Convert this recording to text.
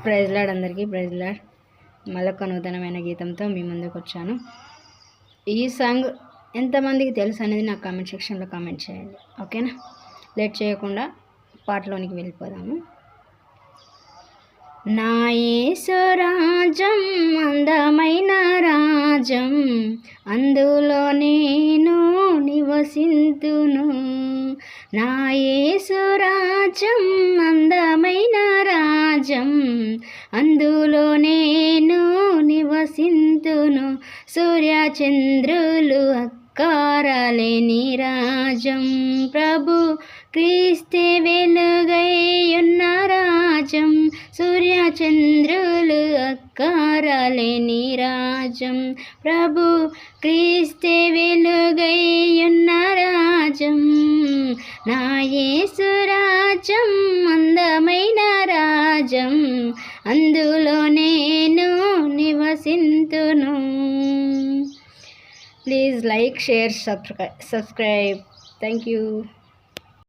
Praise lord అందరికీ, praise lord. మళ్ళొక నూతనమైన గీతంతో మీ ముందుకు వచ్చాను. ఈ సాంగ్ ఎంతమందికి తెలుసు అనేది నాకు కామెంట్ సెక్షన్లో కామెంట్ చేయండి, ఓకేనా? లేట్ చేయకుండా పాటలోనికి వెళ్ళిపోదాము. నా యేసు రాజ్యం అందమైన రాజ్యం, అందులో నేను నివసింతును. నా యేసు రాజ్యం అందమైన రాజ్యం, అందులో నేను నివసింతును. సూర్యచంద్రులు అక్కారలేని రాజ్యం, ప్రభు క్రీస్తే వెలుగై ఉన్న రాజ్యం. సూర్యచంద్రులు అక్కారలేని రాజ్యం, ప్రభు క్రీస్తే వెలుగై ఉన్న రాజ్యం. నా యేసు రాజ్యం అందమైన రాజ్యం, అందులో నేను నివసింతును. Please like, share, subscribe. Thank you.